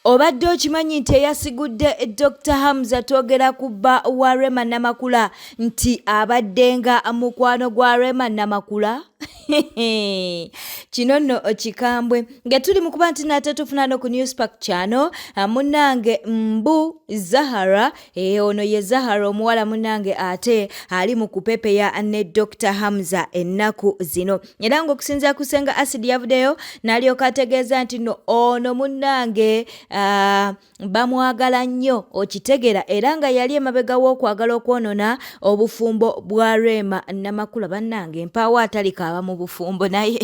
Obadde okimanyi nti eyasigudde Dr. Hamza twogera ku bba wa Rema Namakula nti abadde nga mukwano gwa Rema Namakula? Kino nno kikambwe nga tuli mu kuba nti nate tufuna no ku Newspark channel munnange Mbu Zahara ono ye Zahara omuwala munnange ate ali mu kupepeya ne Dr. Hamza ennaku zino era ng'okusinziira ku Senga Acid yavuddeyo n'alyoka ategeeza nti no ono munnange bamwagala nnyo okitegera era nga yali emabega w'okwagala okwonona obufumbo bwa Rema Namakula bannange mpaawo atalikaaba mu bufumbo naye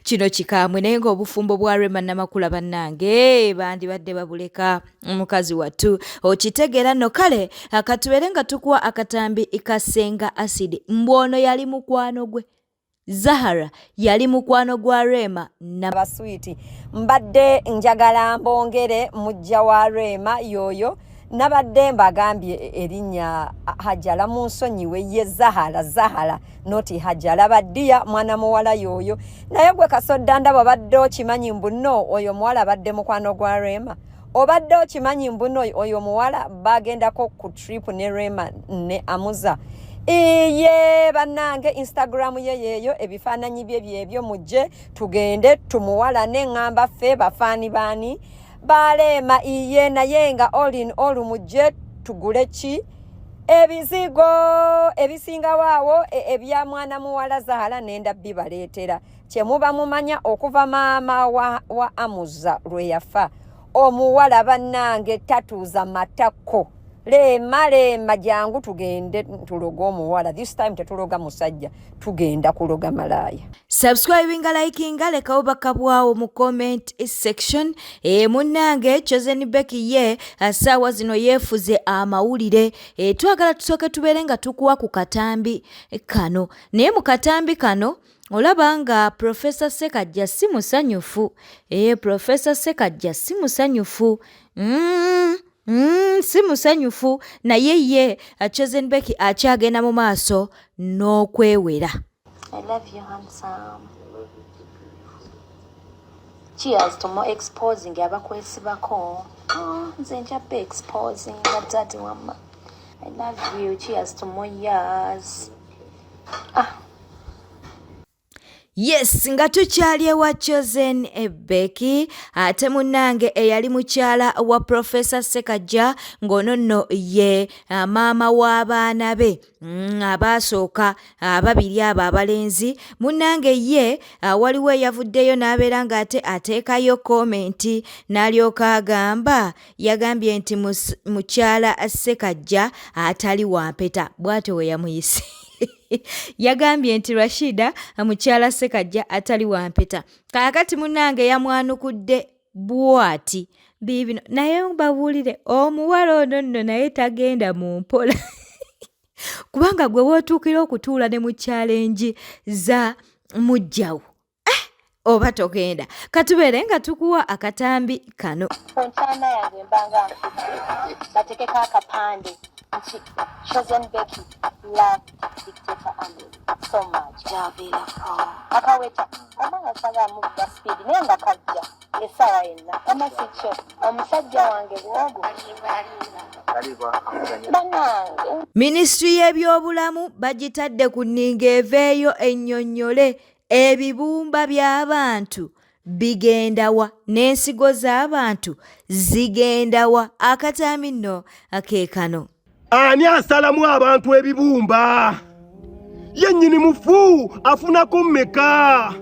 kino kikamwe naye ng'obufumbo bwa Rema Namakula bannange bandibadde babuleka omukazi wattu okitegera no kale akatubeere nga tukuwa akatambi ka Senga Acid mbwono yali mukwano gwe Zahara yali mukwano gwa Rema Nabaswiti mbadde njagala mbongere mujja wa Rema yoyo nabadde mbagambye erinnya Hajala munsonyiwe ye Zahara noti Hajala baddiya mwana muwala yoyo naye gwe Kasodda ndaba badde okimanyi mbuno oyo muwala badde mukwano gwa Rema obadde okimanyi mbuno oyo muwala bagendako ku trip ne Rema ne Amuza iye bannange Instagram yeyo ebifaananyi bye byebyo mujje tugende tumuwala ne ngamba ffe bafaani baani balema iye naye nga all in all mujje tugule ki ebizigo ebisinga waawo ebya mwana muwala Zahara nenda bibaleetera kyemuba mumanya okuva maama wa Amuza lwe yafa omuwala bannange tatuuza matako lema jangu tugende tuloga omuwala this time tetuloga musajja tugenda kuloga malaya. Subscribing liking lekawo bakabwawo mu comment section munnange Chosen Becky ye asaawa zino yeefuze amawulire twagala tusooke tubeere nga tukuwa ku katambi kano naye mu katambi kano olaba nga Professor Sekajja si musanyufu Professor Sekajja si musanyufu si musanyufu naye ye Chosen Becky akyagenda mu maaso n'okwewera. I love you, handsome. Cheers to more exposing abakwesibako. Nze njabbe exposing nga daddy wamma. I love you. Cheers to more years. Yes, nga tukyali ewa Chosen Becky ate munnange eyali mukyala wa Professor Sekajja ng'ono nno ye maama w'abaana be abaasooka ababiri abo abalenzi munnange ye waliwo eyavuddeyo n'abeera nga ate ateekayo komenti n'alyoka agamba yagambye nti mukyala Sekajja atali wampeta bw'atyo we yamuyise yagambye nti Rashida mukyala Sekajja atali wampeta kaakati munnange yamwanukudde bwati bibino naye mbabuulire omuwala ono nno naye tagenda mu mpola kubanga gwe wootuukira okutuula ne mu challenge za mujjawo oba togenda katubeere nga tukuwa akatambi kano Fontana yange mbanga batekeko akapande nti Chosen Becky love dictator Amin so much javira akaweta amanga sanga mubba speed naye nga kajja esaawa yenna amasikyo omusajja wange bwogo bannange Ministry y'ebyobulamu bagitadde ku nninga eveeyo ennyonnyole ebibumba by'abantu bigenda wa n'ensigo z'abantu zigenda wa akatambi nno akeekano ani asalamu abantu ebibumba yennyini mufu afunako mmeka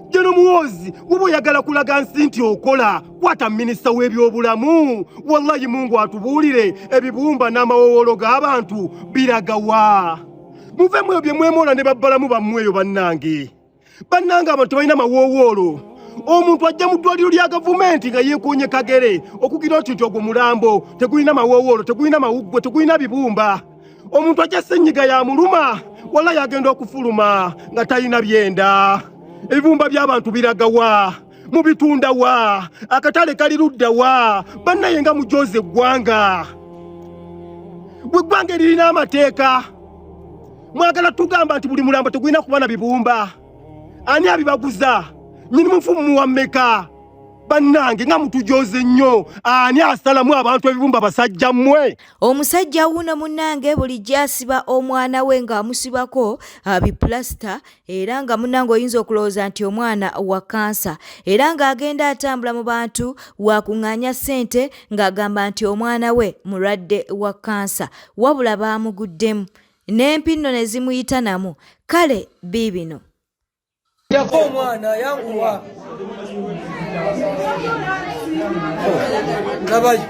jeno muwozi woba oyagala kulaga nsi nti okola kwata minisita w'ebyobulamu wallahi Mungu atubuulire ebibumba n'amawowolo g'abantu biragawa muvemu ebyo mwemola ne babbalamu bammweyo bannange abantu balina mawowoolo omuntu ajja mu ddwaliro lya gavumenti nga yeekoonye kagere okugira nti ogwo mulambo tegulina mawowoolo tegulina mawuggwe tegulina bibumba omuntu ajja ssenyiga ya muluma walla yagenda okufuluma nga talina byenda ebibumba by'abantu biragawa mubitunda wa akatale kali ludda wa bannaye nga mujoze eggwanga bwe eggwanga eririna amateeka mwagala tugamba nti buli mulambo tegulina kuba na bibumba ani abibaguza nyini mufumu wa mmeka bannange nga mutujoze nnyo ani asalamu abantu ebibumba basajja mmwe. Omusajja wuno munnange bulijjo asiba omwana we ng'amusibako biplasita era nga munnange oyinza okulowooza nti omwana wa kansa era ng'agenda atambula mu bantu wakuŋŋaanya ssente ng'agamba nti omwana we mulwadde wa kansa wabula baamuguddemu n'empi nno ne zimuyita namu. Kale biibino Yako omwana yanguwa. Labayo.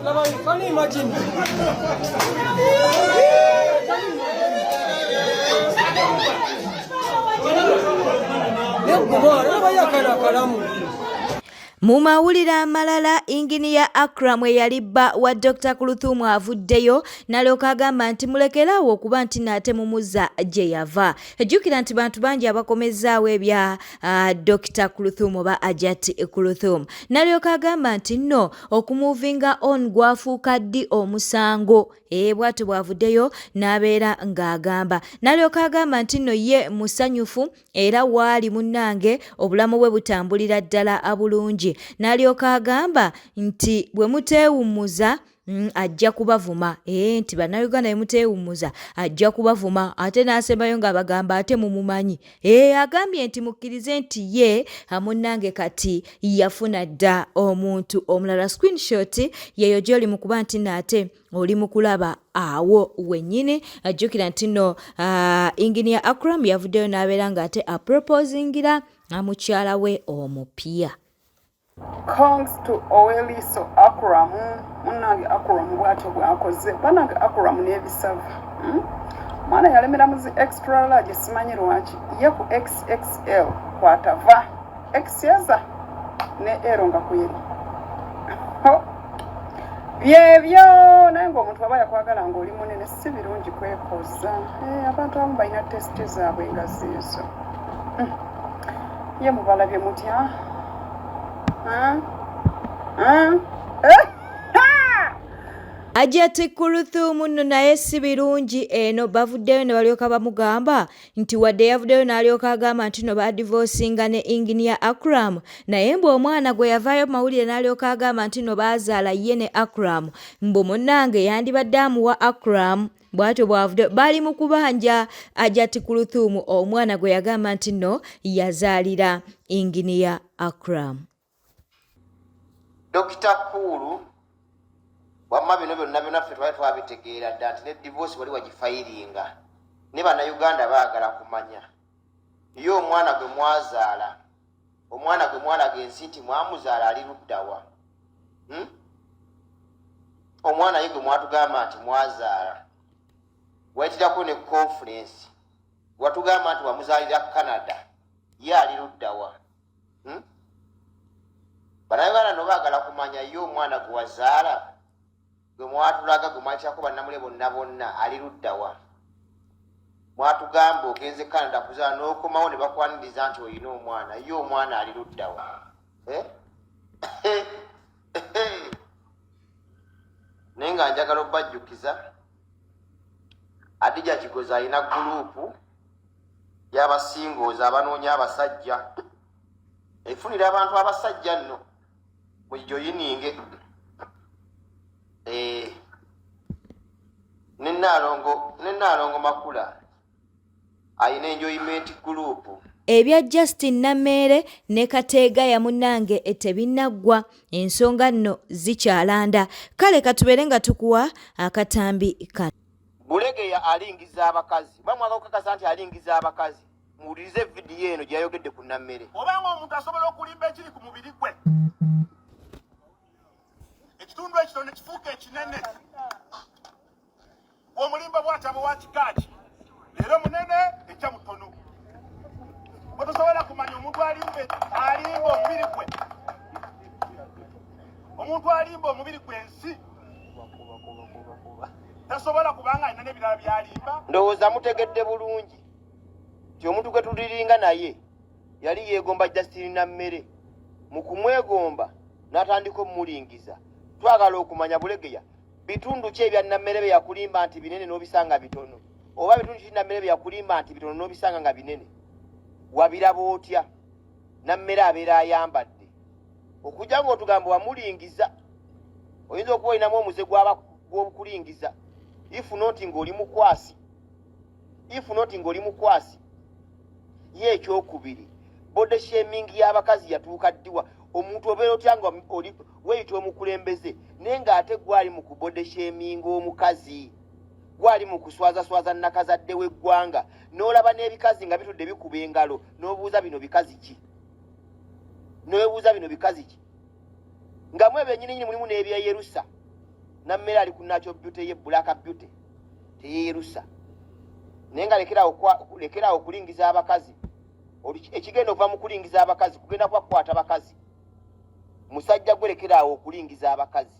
Labayo, can you imagine? Mu mawulire amalala inginiya Akram eyali bba wa Dr. Kuluthumu avuddeyo n'alyoka agamba nti mulekeraawo okuba nti naate mumuzza gye yava. Ejjukira nti bantu bangi abakomezzaawo ebya Dr. Kuluthumu oba Ajat Kuluthumu. N'alyoka agamba nti nno okumuvinga on gwafuuka ddi omusango. Bw'atyo bw'avuddeyo n'abeera ng'agamba. N'alyoka agamba nti nno ye musanyufu era waali munnange obulamu bwe butambulira ddala bulungi. N'alyoka agamba nti bwe muteewummuza ajja kubavuma nti bannayuganda bwe muteewummuza ajja kubavuma ate n'asembayo ng'abagamba ate mumumanyi. Agambye nti mukkirize nti ye munnange kati yafuna dda omuntu omulala. Screenshot yeyo gy'oli mu kuba nti naate oli mu kulaba awo wennyini. Ajjukira nti nno inginiya Akram yavuddeyo n'abeera ng'ate aproposingira mukyala we omupya. Kongs to Oweliso Akram, munange Akram bwatyo bwakoze banange Akram n'ebisava mwana yalemera muzi extra large simanyi lwaki ye ku XXL kwatava X yaza ne ero nga kuyeri byebyo naye ng'omuntu aba yakwagala ng'oli munene si birungi kwekoza abantu abamu balina tesiti zaabwe nga ziizo ye mubalabye mutya Ajat Kuluthumu nno naye si birungi eno bavuddeyo ne balyoka bamugamba nti wadde yavuddeyo n'alyoka agamba nti no baadivosinga ne inginiya Akram naye mbu omwana gwe yavaayo mawulire n'alyoka agamba nti no baazaala ye ne Akram mbu munnange yandibadde amuwa Akram. Bw'atyo bw'avudde bali mu kubanja Ajat Kuluthumu omwana gwe yagamba nti no yazaalira inginiya Akram. Dr. Kulu wamma bino byonna byonnaffe twali twabitegeera dda nti ne divorce wali wagifayiringa ne bannayuganda baagala kumanya ye omwana gwe mwazaala omwana gwe mwalaga ensi nti mwamuzaala ali luddawa omwana ye gwe mwatugamba nti mwazaala wayitirako ne conference watugamba nti wamuzaalira Canada ye ali luddawa bannayuganda no baagala kumanya ye omwana gwe wazaala gwe mwatulaga gwe mwayitirako bannamule bonna bonna ali luddawa mwatugamba ogenze Canada kuzaala n'okomawo ne bakwaniriza nti olina omwana ye omwana ali luddawa naye nga njagala obbajjukiza Adija Kigozi alina guruupu y'abasingoozi abanoonya abasajja efunira abantu abasajja nno mugijoyininge Nenaalongo Makula ayina enjoyment group. Ebya Justin Namere ne Kateega ya munnange tebinaggwa ensonga nno zikyalanda. Kale katubeere nga tukuwa akatambi kano. Bulegeya alingiza abakazi bamwaga okukakasa nti alingiza abakazi muwulirize vidiyo eno gyayogedde ku Namere. Obanga omuntu asobola okulimba ekiri ku mubiri gwe ekitundu ekyo ne kifuuka ekinene omulimba bw'atabo wa kikaaki leero munene ekya mutono otosobola kumanya omuntu alimba omubiri gwe omuntu alimba omubiri gwe ensi tasobola kubanga alina n'ebirala byalimba. Ndowooza mutegedde bulungi nti omuntu gwe tuliringa naye yali yeegomba Justin Namere mu kumwegomba n'atandika omulingiza. Twagala okumanya Bulegeya bitundu ki ebya Namere bye yakulimba nti binene n'obisanga bitono oba bitundu ki Namere bye yakulimba nti bitono n'obisanga nga binene wabiraba otya Namere abeera ayambadde okujja ng'otugamba wamulingiza oyinza okuba olinamu omuze gw'okulingiza if not ng'oli mukwasi ye ekyokubiri body shaming y'abakazi yatuuka ddiwa omuntu obeera otya nga weeyita omukulembeze naye ng'ate gwali mu kubody shaming omukazi gwali mu kuswazaswaza nnakazadde w'eggwanga n'olaba n'ebikazi nga bitudde bikuba engalo n'obuuza bino bikazi ki nga mwe bennyini mulimu n'ebyeyerusa nammere ali ku Natural Beauty ye Black Beauty teyeyerusa naye nga lekerawo okulingiza abakazi ekigenda okuva mu kulingiza abakazi kugenda kubakwata bakazi musajja gwe lekerawo okulingiza abakazi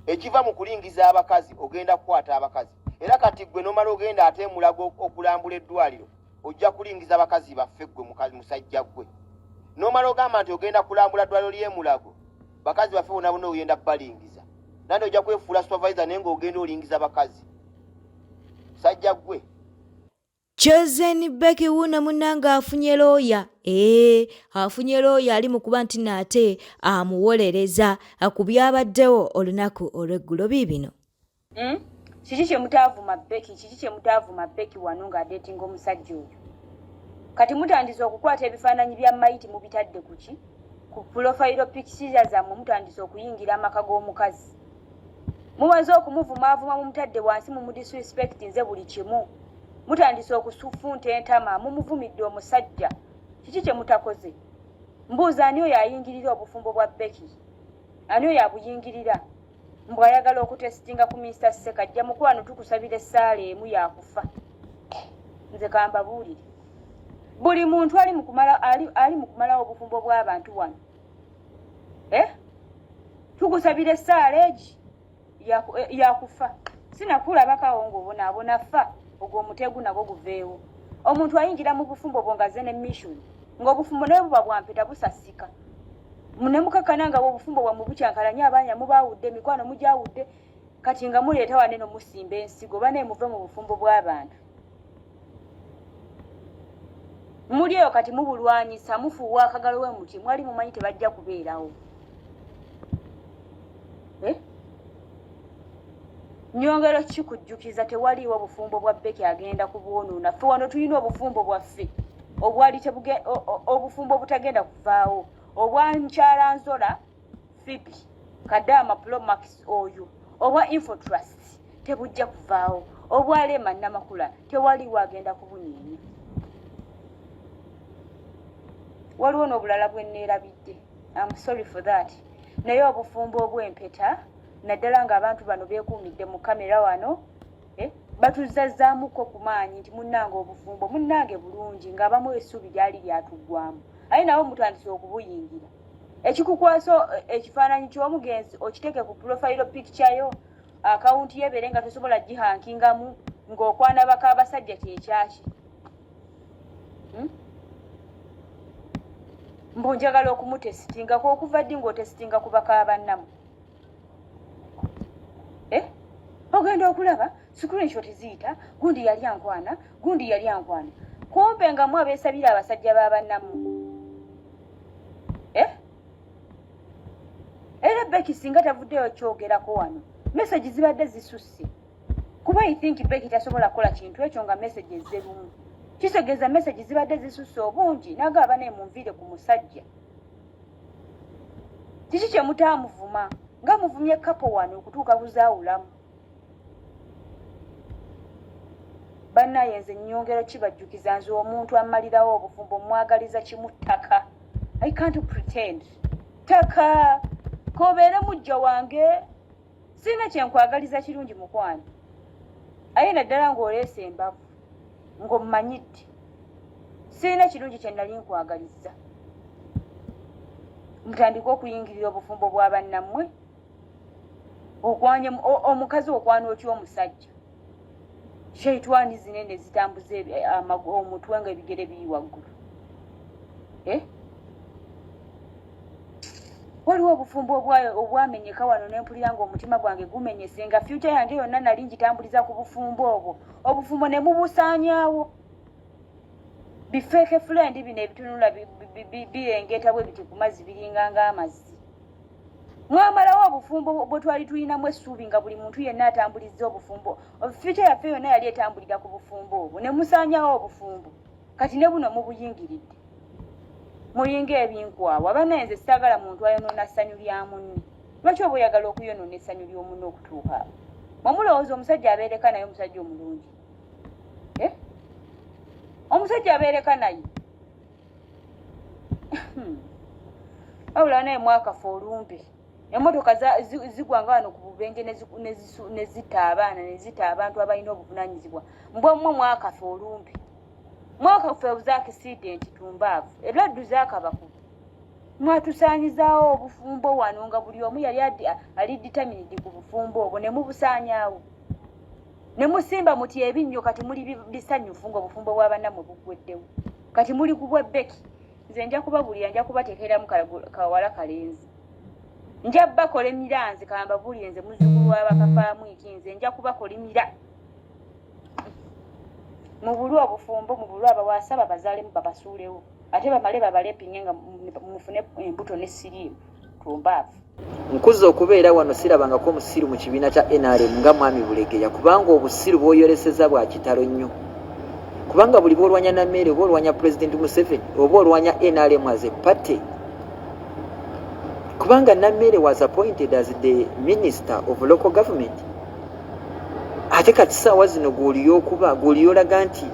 ekiva mu kulingiza abakazi ogenda kukwata abakazi era kati gwe nomala ogenda ate mulago okulambula eddwaliro ojja kulingiza abakazi baffe gwe musajja gwe nomala ogamba nti ogenda kulambula ddwaliro ly'emulago bakazi baffe bonna oyenda balingiza nandi ojja kwefuula supervisor naye ng'ogenda olingiza bakazi musajja gwe Chosen Becky wuuna munnange afunye looya. Afunye looya ali mu kuba nti nate amuwolereza ku byabaddewo olunaku olw'eggulo biibino. Kiki kye mutaavuma Becky wano ng'adeetinga omusajja oyo? Kati mutandise okukwata ebifaananyi bya mayiti mubitadde kuki? Ku profile pictures zammwe mutandise okuyingira amaka g'omukazi. Mumaze okumuvumaavuma mumutadde wansi mumudisrespect nze buli kimu. Mutandise okusufunta entama mumuvumidde omusajja. Kiki kye mutakoze? Mbuuza ani oyo ayingirira obufumbo bwa Becky? Ani oyo abuyingirira? Mbw ayagala okutesitinga ku Mr. Ssekajja mukwano tukusabira essaala emu yakufa. Nze kambabuulire. Buli muntu ali mu kumalawo obufumbo bw'abantu wano. Tukusabira essaala egi yakufa. Sinakulabakawo ng'obonaabona fa. Ogwo omutegu nagwo guveewo. Omuntu ayingira mu bufumbo bwongaze ne mission. Ng'obufumbo naye buba bwampeta busasika. Munemukakana nga obufumbo bwa mubukyankalanya abaanya mubaawudde mikwano mugyawudde kati nga muleeta wane no musimba ensigo bane muve mu bufumbo bw'abantu. Muli eyo kati mubulwanyisa mufuuwa akagalo w'emuti mwali mumanyi tebajja kubeerawo. Nyongero kikujjukiza tewaliiwo obufumbo bwa Becky agenda kubwonoona. Ffe wano tulina obufumbo bwaffe obufumbo obutagenda kuvaawo obwa Nkyala Nzola Phoebe Kadama Promax oyo obwa Infotrust tebujja kuvaawo obwa Lema Namakula tewaliiwo agenda kubunyeenya. Waliwo n'obulala bwe neerabidde. I'm sorry for that. Naye obufumbo obw'empeta naddala ng'abantu bano beekuumidde mu kamera wano batuzazzaamuko ku maanyi nti munnange obufumbo munnange bulungi ng'abamu essuubi lyali lyatuggwamu aye nawo mutandise okubuyingira. Ekikukwaso ekifaananyi ky'omugenzi okiteeke ku profile picture yo akawunti yebeere nga tosobola gihankingamu ng'okwana baka abasajja kyekyaki. Mbu njagala okumutesitingako okuva ddi ng'otesitinga ku baka bannamu. Ogenda okulaba screenshot ziyita gundi yali ankwana kumpe nga mwabeesabira abasajja b'abannamu. Era Becky singa tavuddeyo kyogerako wano message zibadde zisusse kuba I think Becky tasobola kukola kintu ekyo nga message ezze lumu. Kisegeeza message zibadde zisusse obungi n'agaba neemunviire ku musajja. Kiki kye mutaamuvuma nga muvumye kapo wano okutuuka buzaawulamu. Bannaye nze nnyongero kibajjukiza nze omuntu amalirawo obufumbo mwagaliza kimu ttaka. I can't pretend. Ttaka kobeere mujja wange sina kyenkwagaliza kirungi mukwano. Aye naddala ng'oleese embavu ng'ommanyidde sina kirungi kye nali nkwagaliza. Mutandike okuyingirira obufumbo bwa bannammwe omukazi okwana otya omusajja. Sheitwani zinene zitambuza omutwe nga ebigere biri waggulu. Waliwo obufumbo obwamenyeka wano n'empulira ng'omutima gwange gumenyese nga future yange yonna nali ngitambuliza ku bufumbo obwo. Obufumbo ne mubusaanyaawo. Bifeeke friend bino ebitunula birengeta bwe biti ku mazzi biringanga amazzi. Mwamalawo obufumbo bwe twali tulinamu essuubi nga buli muntu yenna atambulizza obufumbo. Future yaffe yonna yali etambulira ku bufumbo obwo ne musaanyawo obufumbo. Kati ne buno mubuyingiridde. Muyinga ebinkwawa. Abanayenze sitagala muntu ayonoona ssanyu lya munne. Lwaki oba oyagala okuyonoona essanyu ly'omunne okutuuka awo? Mwamulowooza omusajja abeereka naye omusajja omulungi. Omusajja abeereka naye. Wabula naye mwakafa olumbe. Emmotoka zigwanga wano ku bubenje ne zitta abaana ne zitta abantu abalina obuvunaanyizibwa. Mbwamwe mwakafa olumbe. Mwakafa za accident tumbaavu. Ebladdu zaakabaku. Mwatusaanyizaawo obufumbo wano nga buli omu yali ali determined ku bufumbo obwo ne mubusaanyaawo. Ne musimba muti ebinnyo kati muli bisanyufu ng'obufumbo bw'abannammwe buggweddewo. Kati muli ku bw'ebbeki. Nze nja kubabulira nja kubateekeramu kawala kalenzi. Nja bakola emiranzi kamba bulire nze muzzukulu w'abakafaamu iki nze nja kubakolimira. Mubulu obufumbo mubulu abawaasa babazaalemu babasuulewo. Ate bamale babalepinge nga mufune embuto n'essiriimu tumbaavu. Nkuza okubeera wano sirabangako omusiru mu kibiina kya NRM nga mwami Bulegeya kubanga obusiru bw'oyoleseza bwa kitalo nnyo. Kubanga buli bw'olwanya Namere oba olwanya President Museveni oba olwanya NRM as a party. Kubanga Namere was appointed as the Minister of Local Government. Ate kati ssaawa zino gw'oliyolaga nti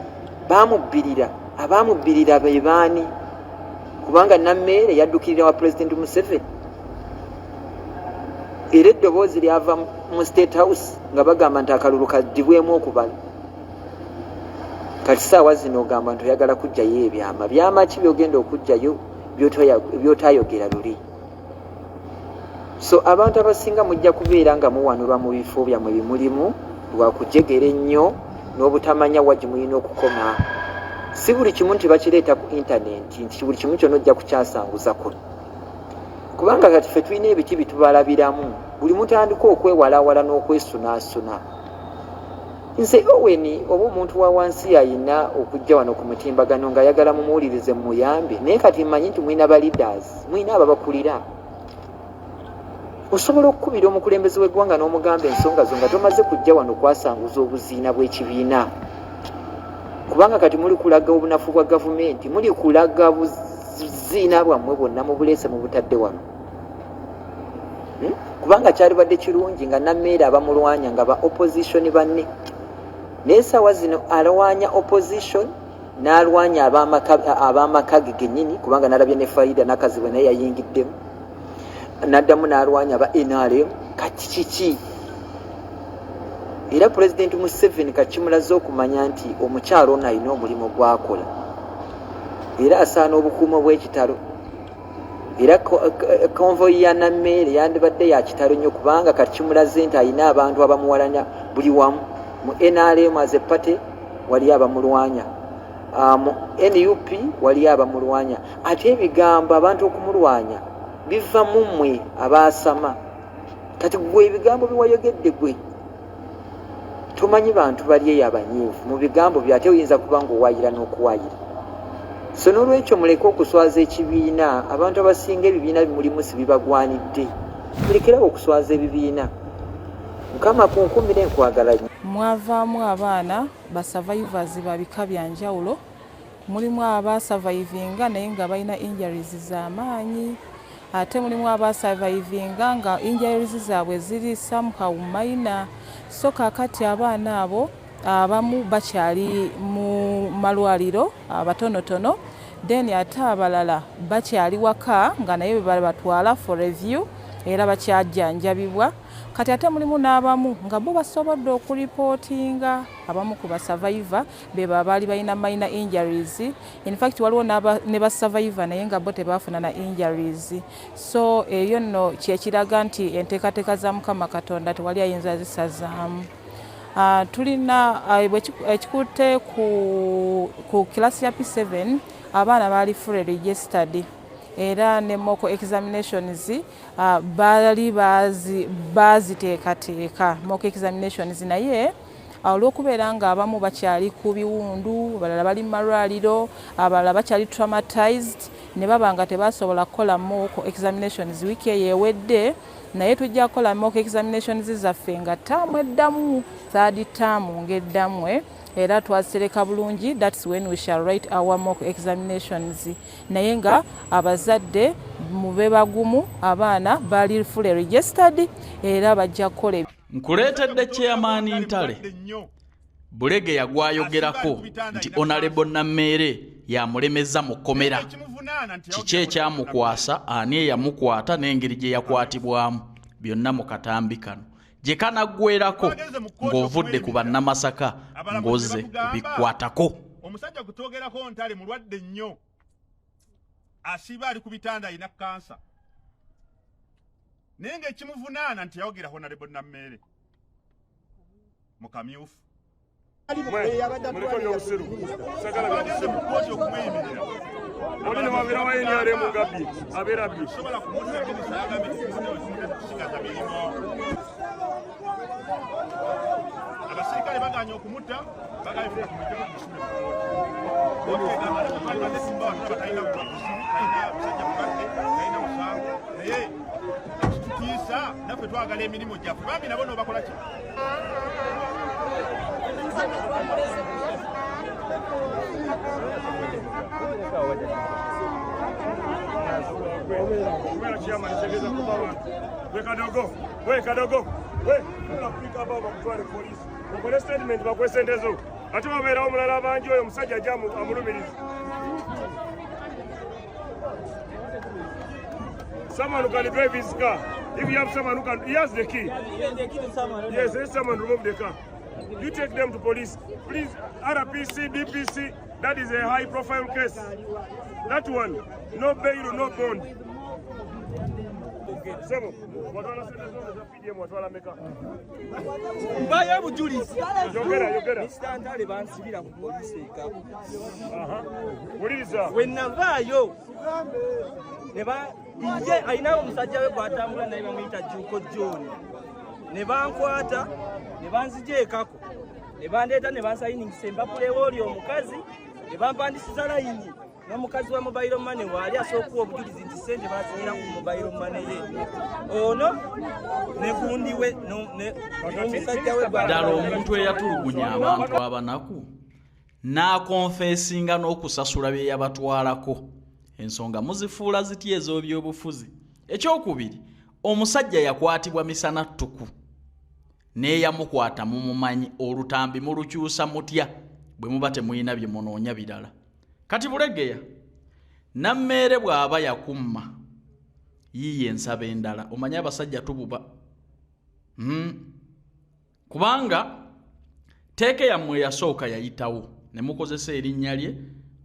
abamubbirira be baani kubanga Namere yaddukirira wa President Museveni. Era eddoboozi lyava mu State House nga bagamba nti akalulu kaddibwemu okubala. Kati ssaawa zino ogamba nti oyagala kuggyayo ebyama. Byama ki by'ogenda okuggyayo by'otaayogera luli? So abantu abasinga mujja kubeera nga muwanulwa mu bifo byammwe bimulimu lwa kujegera ennyo n'obutamanya wagi mulina okukoma. Si buli kimu nti bakireeta ku intaneti nti buli kimu kyonna ojja kukyasanguzako. Kubanga kati ffe tulina ebiti bitubalabiramu buli mutandika okwewalawala n'okwesunaasuna. Nze Owen oba omuntu wa wansi yayina okujja wano ku mutimbagano ng'ayagala mumuwulirize muyambe naye kati mmanyi nti mulina ba leaders mulina ababakulira. Osobola okukubira omukulembeze w'eggwanga n'omugamba ensonga zo nga tomaze kujja wano kwasanguza obuziina bw'ekibiina. Kubanga kati muli kulaga obunafu bwa gavumenti muli kulaga buziina bwammwe bwonna mubuleese mu butadde wano. Kubanga kyalibadde kirungi nga Namere abamulwanya nga ba opposition banne. Naye ssaawa zino alwanya opposition n'alwanya ab'amaka ge gennyini kubanga nalabye ne Faida Nakazibwe naye yayingiddemu. Naddamu n'alwanya aba NRM kati kiki? Era President Museveni kakimulaze okumanya nti omukyalo ono alina omulimu gw'akola. Era asaana obukuumo bw'ekitalo. Era konvoyi ya Namere yandibadde ya kitalo nnyo kubanga kati kimulaze nti alina abantu abamuwalanya buli wamu. Mu NRM as a party wali abamulwanya. Mu NUP wali abamulwanya. Ate ebigambo abantu okumulwanya biva mu mmwe abaasama. Kati gwe ebigambo biwayogedde gwe. Tumanyi bantu bali eyo abanyiivu mu bigambo byate oyinza kuba ng'owaayira n'okuwaayira. So n'olwekyo muleke okuswaza ekibiina abantu abasinga ebibiina bimulimu si bibagwanidde. Mulekerawo okuswaza ebibiina. Mukama kunkumire nkwagala nnyo. Mwavaamu abaana ba survivors ba bika bya njawulo. Mulimu abasavayivinga naye nga balina injuries z'amaanyi. Ate mulimu abasavayivinga nga injuries zaabwe ziri somehow minor. So kakati abaana abo abamu bakyali mu malwaliro abatonotono then ate abalala bakyali waka nga naye batwala for review era bakyajjanjabibwa. Kati ate mulimu n'abamu nga bo basobodde okuripootinga abamu ku basurvivor be baali balina minor injuries. In fact waliwo ne basurvivor naye nga bo tebaafuna na injuries. So eyo nno kyekiraga nti enteekateeka za Mukama Katonda tewali ayinza zisazaamu. Tulina ekikutte ku kilasi ya P7 abaana baali fully registered. Era ne mock examinations baali baziteekateeka mock examinations naye olw'okubeera nga abamu bakyali ku biwundu abalala bali mu malwaliro abalala bakyali traumatized ne baba nga tebasobola kukola mock examinations wiiki ewedde, naye tujja kukola mock examinations zaffe nga ttaamu eddamu, third term ng'eddamu, era twasereka bulungi. That's when we shall write our mock examinations. Naye nga abazadde mube bagumu, abaana bali fully registered era bajja kukola. Nkuleetedde chairman Ntale Bulege yagwayogerako nti Honorable Nammeere yamulemeza mu kkomera. Kiki ekyamukwasa, ani eyamukwata n'engeri gye yakwatibwamu, byonna mu katambi kano gye kanaggweerako ng'ovudde ku bannamasaka ng'ozze kubikwatako. Omusajja gutoogerako Ntale mulwadde nnyo, asiba ali ku bitanda alina kansa, naye ng'ekimuvunaana nti yawogera Honorable Nammeere mu kamyufu. Muliko n'obusiru sagala bageze mu kkooti okumweyimirira oli ne wabeera wayiniare mu gabbi abeera bbi sobola kumuta minisita yagambe kusigaza mirimu. Abasirikale baganya okumutta bagayifuna ku mutego gusule talina musajja mukadde talina musango, naye kitutiisa naffe twagala emirimu gyaffe. Bambi nabo noobakola ki? okole statement bakwese entezo ate babeerawo omulala bangi oyo omusajja ajja amulumiriza. Someone who can drive his car. If you have someone who can, he has the key. Yes, let someone remove the car. You take them to police. Please, RPC, DPC, that is a high profile case. That one, no bail, no bond. Sebo, watwala sendezo za PDM watwala meka. Mbaya bujulizi. Yogera. Mr. Ntale bansibira ku police eka. Uliriza. Wenavaayo. Neba inje alina omusajja we kwatambula naye bamuyita Juko John. Ne bankwata, ne banzijeekako, ne bandeeta ne bansayiningisa empapula oli omukazi, ne bampandisiza layini n'omukazi wa mobile money waali asookuwa obujulizi nti ssente baasinyira ku mobile money ye. Ono ne gundi we n'omusajja we ddala omuntu eyatulugunya abantu abanaku n'akonfesinga n'okusasula bye yabatwalako. Ensonga muzifuula zitya ez'ebyobufuzi. Ekyokubiri, omusajja yakwatibwa misana ttuku n'eyamukwata mumumanyi, olutambi mulukyusa mutya bwe muba temuyina bye munoonya birala. Kati Bulegeya Nammeere bw'aba yakumma yiye ensaba endala, omanyi abasajja tububa kubanga teeke yammwe yasooka yayitawo ne mukozesa erinnya lye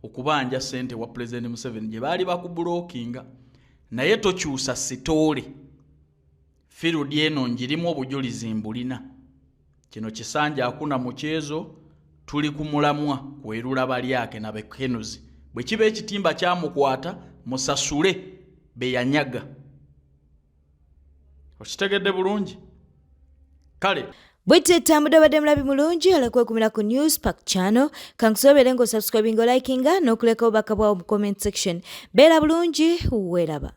okubanja ssente wa President Museveni gye baali bakubulookinga, naye tokyusa sitoole. Firudi eno njirimu obujulizi mbulina. Kino kisanja akuna mukyezo tuli kumulamwa kwerula balyake na bekenuzi. Bwe kiba ekitimba kyamukwata musasule be yanyaga. Okitegedde bulungi? Kale Bwite tambuda badde mulabi mulungi alakwekuumira ku News Park Channel. Kankusobere ngo subscribing, likinga n'okuleka obubaka bwawo mu comment section. Beera bulungi, weeraba.